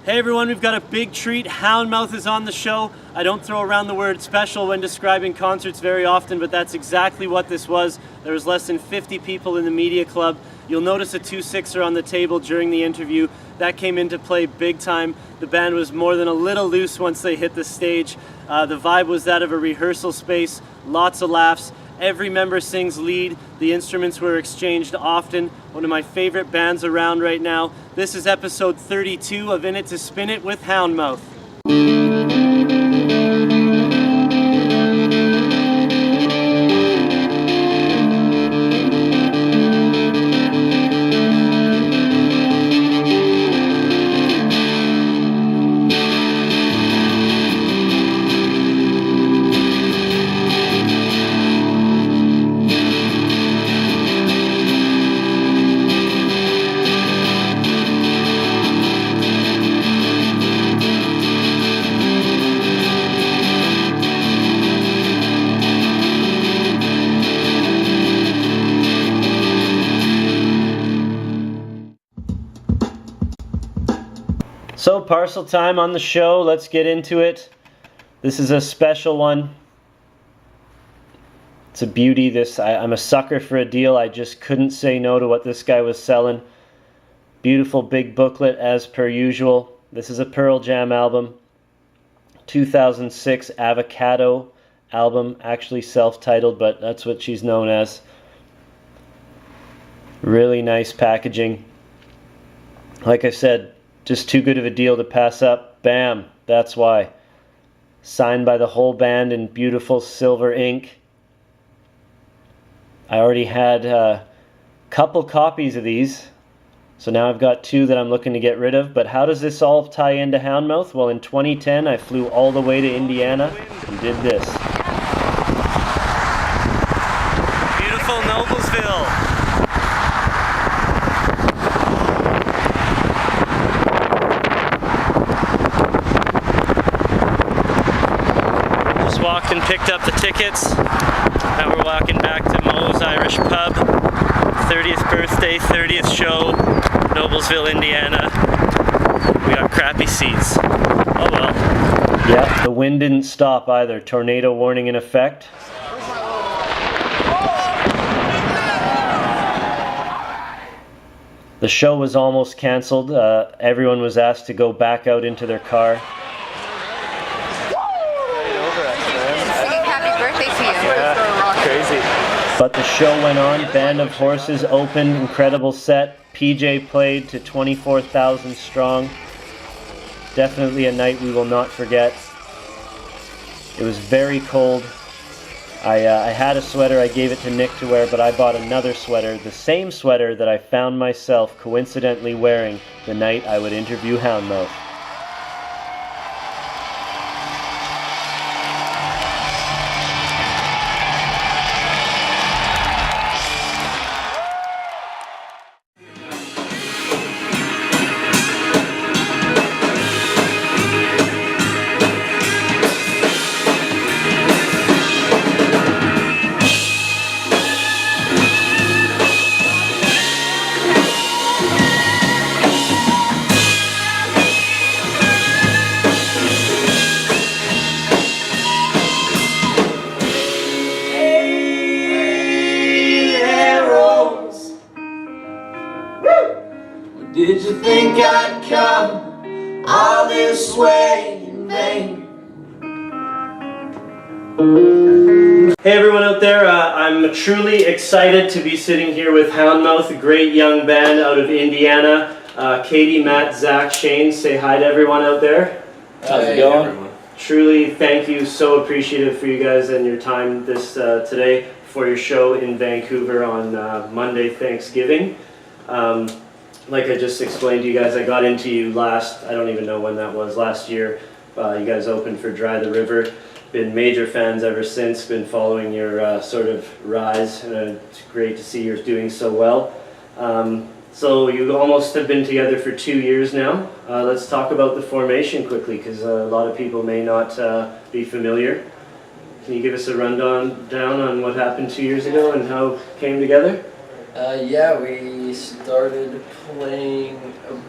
Hey everyone, we've got a big treat. Houndmouth is on the show. I don't throw around the word special when describing concerts very often, but that's exactly what this was. There was less than 50 people in the media club. You'll notice a 2-6er on the table during the interview. That came into play big time. The band was more than a little loose once they hit the stage. The vibe was that of a rehearsal space, lots of laughs. Every member sings lead. The instruments were exchanged often. One of my favorite bands around right now. This is episode 32 of In It to Spin It with Houndmouth. So, parcel time on the show. Let's get into it. This is a special one. It's a beauty. I'm a sucker for a deal. I just couldn't say no to what this guy was selling. Beautiful big booklet as per usual. This is a Pearl Jam album. 2006 Avocado album. Actually self-titled, but that's what she's known as. Really nice packaging. Like I said, just too good of a deal to pass up. Bam, that's why. Signed by the whole band in beautiful silver ink. I already had a couple copies of these, so now I've got 2 that I'm looking to get rid of. But how does this all tie into Houndmouth? Well, in 2010, I flew all the way to Indiana and did this. Beautiful Noblesville. Walked and picked up the tickets. Now we're walking back to Moe's Irish Pub. 30th birthday, 30th show, Noblesville, Indiana. We got crappy seats. Oh well. Yeah, the wind didn't stop either. Tornado warning in effect. The show was almost canceled. Everyone was asked to go back out into their car. But the show went on. Band of Horses opened. Incredible set. PJ played to 24,000 strong. Definitely a night we will not forget. It was very cold. I had a sweater. I gave it to Nick to wear, but I bought another sweater. The same sweater that I found myself coincidentally wearing the night I would interview Houndmouth. Did you think I'd come all this way in vain? Hey everyone out there, I'm truly excited to be sitting here with Houndmouth, a great young band out of Indiana. Katie, Matt, Zach, Shane, say hi to everyone out there. How's it going? Everyone. Truly, thank you, so appreciative for you guys and your time today for your show in Vancouver on Monday, Thanksgiving. Like I just explained to you guys, I got into you I don't even know when that was, last year. You guys opened for Dry the River. Been major fans ever since, been following your sort of rise, and it's great to see you're doing so well. So you almost have been together for 2 years now. Let's talk about the formation quickly, because a lot of people may not be familiar. Can you give us a rundown on what happened 2 years ago and how it came together? Yeah, we started playing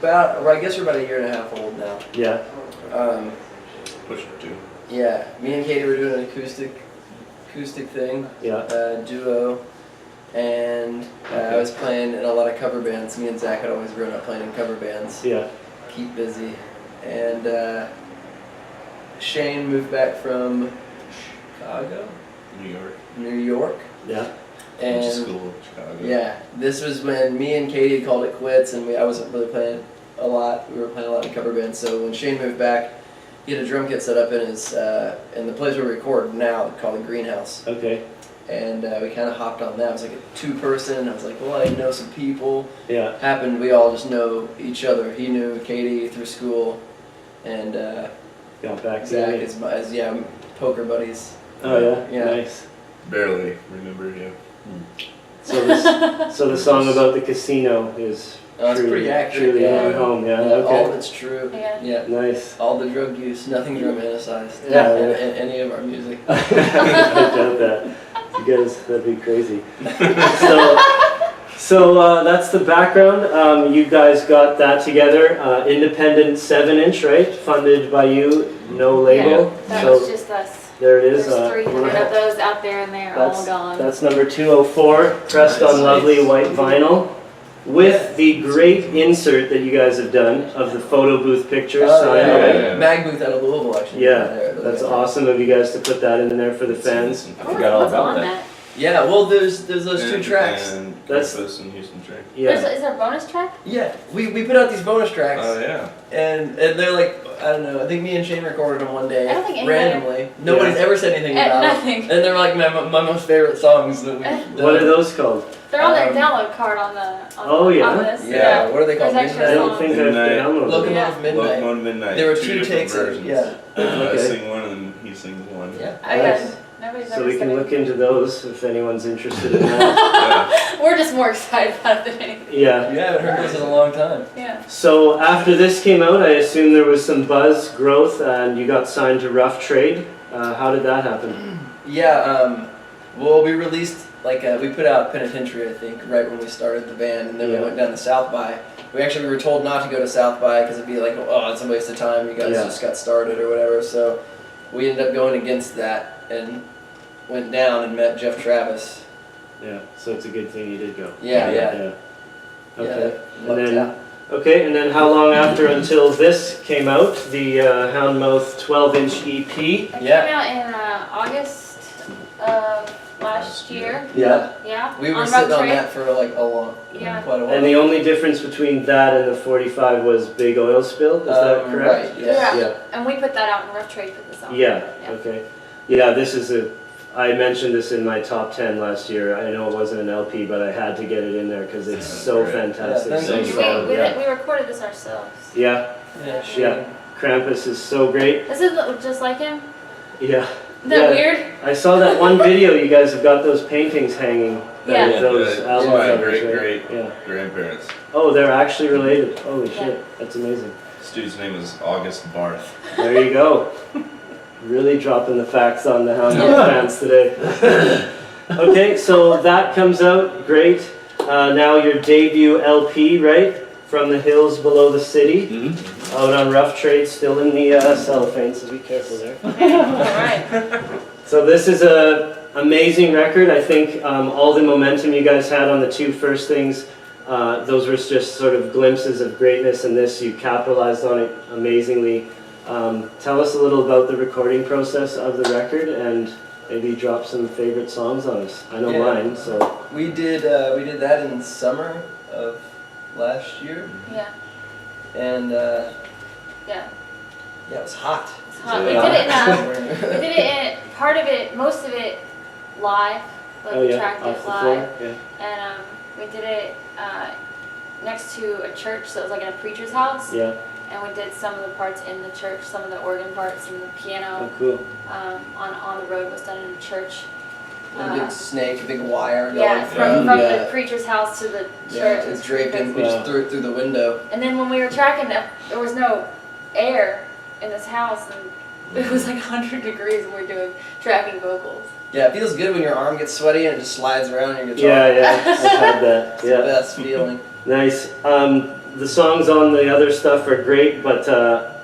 Well, I guess we're about a year and a half old now. Yeah. Push it too. Yeah, me and Katie were doing an acoustic thing, Yeah. duo, and I was playing in a lot of cover bands. Me and Zach had always grown up playing in cover bands. Yeah. Keep busy, and Shane moved back from Chicago, New York. New York, Yeah. Went to and school in Chicago. yeah, this was when me and Katie had called it quits, and I wasn't really playing a lot. We were playing a lot in cover bands. So when Shane moved back, he had a drum kit set up in his in the place where we record now, called the Greenhouse. Okay. And we kind of hopped on that. It was like a 2-person. I was like, well, I know some people. Yeah. Happened, we all just know each other. He knew Katie through school, and Got back to Zach you. is poker buddies. Oh yeah. Yeah. Nice. Barely remember him. So the song about the casino is It's pretty accurate. truly Yeah. at home. Yeah. Yeah, all of Okay. it's true. Yeah. Yeah. Nice. All the drug use, nothing romanticized. Yeah, in, yeah. in any of our music. I doubt that. You guys, that'd be crazy. So that's the background. You guys got that together. Independent 7-inch, right? Funded by you, no label. That So was just us. there it is. There's 300 of those out there, and they're all gone. That's number 204, pressed on lovely white vinyl, with the great insert that you guys have done of the photo booth picture signed. yeah. Mag booth out of Louisville, actually. Yeah, that's awesome of you guys to put that in there for the fans. I forgot all about that. Yeah, well, there's those 2 tracks. And That's- Campus and Houston track. Yeah. Is there a bonus track? Yeah, we put out these bonus tracks. Oh yeah. And they're like, I don't know, I think me and Shane recorded them one day I don't think anybody- randomly. Nobody's ever said anything about them. Nothing. And they're like my most favorite songs that we've done. What are those called? They're on their download card on the Oh, yeah? on this. Yeah, what are they called? There's extra I Midnight? don't songs. think I've Midnight. downloaded Locomotive them. Midnight. Locomotive Midnight. There were 2 2 different takes of it, versions. yeah. I Okay. sing one and he sings one. Yeah. I Nice. got nobody's So ever we said can look anything. into those if anyone's interested in that. We're just more excited about it than anything. Yeah. You haven't heard this in a long time. Yeah. So after this came out, I assume there was some buzz, growth, and you got signed to Rough Trade. How did that happen? Yeah, well, we released, we put out Penitentiary, I think, right when we started the band, and then Yeah. we went down to South by. We were told not to go to South by because it'd be like, oh, it's a waste of time, you guys Yeah. just got started or whatever, so we ended up going against that and went down and met Jeff Travis. Yeah. So it's a good thing you did go. Yeah. Okay. Yeah, lucked out. And then how long after until this came out, the Houndmouth 12-inch EP? It Yeah. came out in August of last year. Yeah. Yeah. We were on sitting Rough on Trade. that for Yeah. quite a while. And the only difference between that and the 45 was Big Oil Spill, is that correct? Right, yeah. Yeah. And we put that out in Rough Trade for the song. Yeah, Yeah. okay. Yeah, this is I mentioned this in my top 10 last year. I know it wasn't an LP, but I had to get it in there because it's so great. fantastic, Yeah, so thank you. solid. Yeah. We recorded this ourselves. Yeah, Yeah, yeah. Krampus is so great. This is just like him. Yeah. Isn't that Yeah. weird? I saw that one video you guys have got those paintings hanging. Yeah. With those Yeah, album my covers, right? great Yeah. grandparents. Oh, they're actually related. Holy Yeah. shit, that's amazing. This dude's name is August Barth. There you go. Really dropping the facts on the Houndmouth fans today. Okay, so that comes out, great. Now your debut LP, right? From the Hills Below the City. Mm-hmm. Out on Rough Trade, still in the cellophane, so be careful there. Alright. So this is a amazing record. I think all the momentum you guys had on the 2 first things, those were just sort of glimpses of greatness, and this, you capitalized on it amazingly. Tell us a little about the recording process of the record, and maybe drop some favorite songs on us. I know Yeah. mine, so. We did that in summer of last year, Yeah. and Yeah. it was hot. It's hot. Yeah. We did it in part of it, most of it live. Like Oh we yeah, tracked off it the live. floor. Yeah. And we did it next to a church, so it was like in a preacher's house. Yeah. And we did some of the parts in the church, some of the organ parts and the Oh, piano cool. on the road was done in a church. A big snake, a big wire going Yeah, from from the preacher's house to the yeah, church. it's was pretty draped in. crazy. We just threw it through the window. And then when we were tracking it, there was no air in this house, and it was like 100 degrees, and we were doing tracking vocals. Yeah, it feels good when your arm gets sweaty and it just slides around your guitar. Yeah, yeah, I've had that. It's the Yeah. best feeling. Nice. the songs on the other stuff are great, but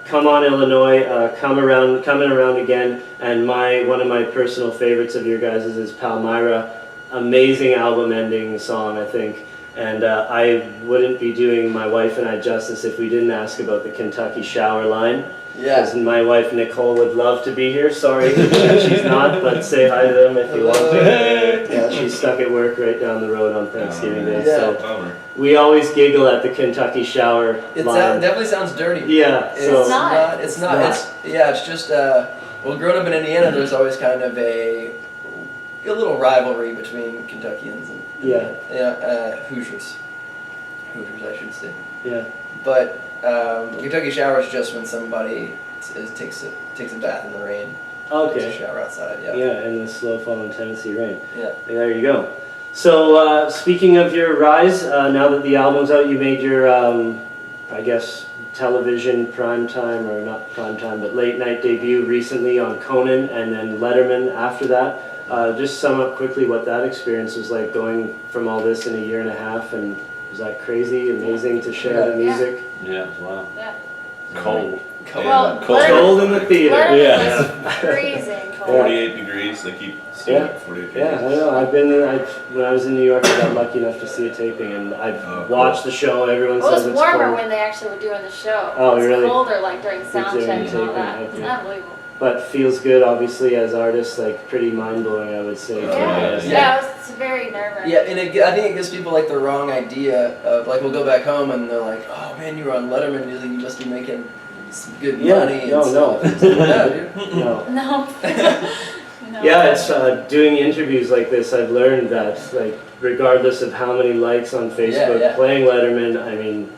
Come On Illinois, coming around again, and one of my personal favorites of your guys' is Palmyra. Amazing album ending song, I think. And I wouldn't be doing my wife and I justice if we didn't ask about the Kentucky Shower line. Yeah. Because my wife Nicole would love to be here. Sorry that she's not, but say hi to them if you want to. Yeah, she's stuck at work right down the road on Thanksgiving Day. Yeah. So Bummer. we always giggle at the Kentucky Shower line. Definitely sounds dirty. Yeah, so It's not. It's not. It's just. Well, growing up in Indiana, there's always kind of a little rivalry between Kentuckians and Hoosiers, I should say. yeah, But Kentucky shower is just when somebody takes a bath in the rain. okay. Takes a shower outside. Yeah. Yeah, in the slow falling Tennessee rain. Yeah. There you go. So speaking of your rise, now that the album's out, you made your, I guess, television primetime, or not primetime, but late night debut recently on Conan, and then Letterman after that. Just sum up quickly what that experience was like, going from all this in a year and a half, and was that crazy, amazing to share the music? Yeah, wow. Yeah. Cold. Well, Cold in the theater. Letterman was freezing cold. 48 degrees. They keep staying at 48 degrees. Yeah, I know. When I was in New York, I got lucky enough to see a taping, and I've watched the show. Everyone Well, it says was it's warmer cold. when they actually were doing the show. Oh, It was really? colder, like during sound During check and all taping, that. okay. It's unbelievable. But feels good, obviously, as artists, like pretty mind-blowing, I would say. Yeah, it's very nerve-wracking. Yeah, and I think it gives people like the wrong idea of like, we'll go back home and they're like, oh man, you were on Letterman, you must be making some good money and stuff. No, dude. No. No. No. Yeah, it's doing interviews like this, I've learned that, like, regardless of how many likes on Facebook, Yeah. playing Letterman, I mean,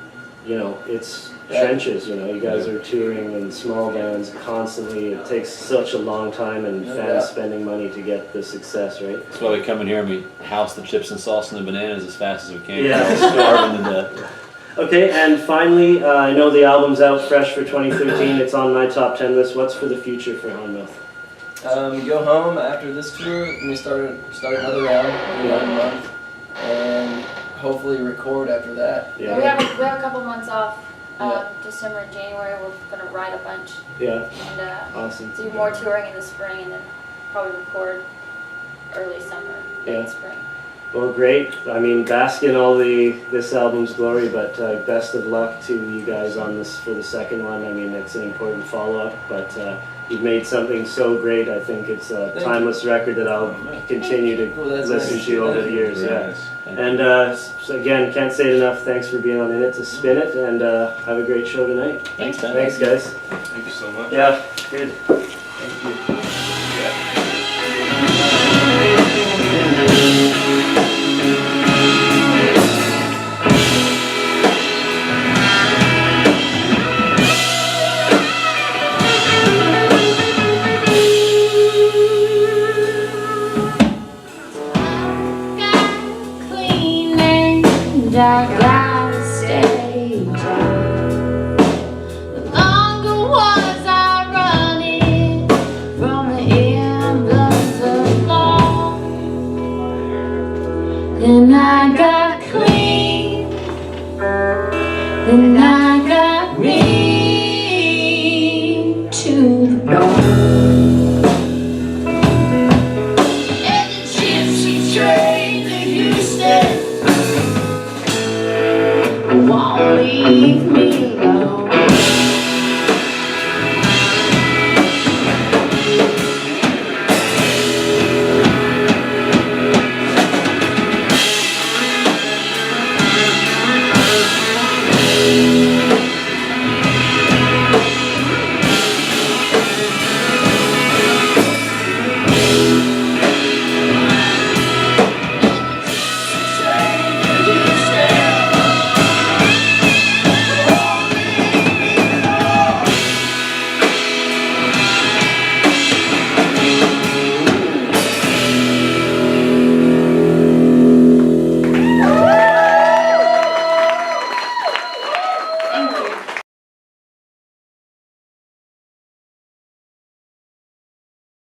you know, it's Yeah. trenches, you know, you guys are touring in small bands constantly. It takes such a long time, and No fans doubt. spending money to get the success, right? That's why we come in here and we house the chips and sauce and the bananas as fast as we can. Yeah. We're starving to death. Okay, and finally, I know the album's out fresh for 2013. It's on my top 10 list. What's for the future for Houndmouth? Go home after this tour and we start another round in another month, and hopefully record after that. Yeah, we have a couple months off. December and January, we're gonna ride a bunch Yeah, and awesome. do more touring in the spring, and then probably record early summer, late spring. Well, great. I mean, bask in all this album's glory, but best of luck to you guys on this for the second one. I mean, it's an important follow-up, but you've made something so great. I think it's a timeless record that I'll continue to listen to over the years. Very Yeah. nice. And so again, can't say it enough. Thanks for being on In It to Spin It, and have a great show tonight. Thanks, man. Thanks, guys. Thank you so much. Yeah, good. Thank you.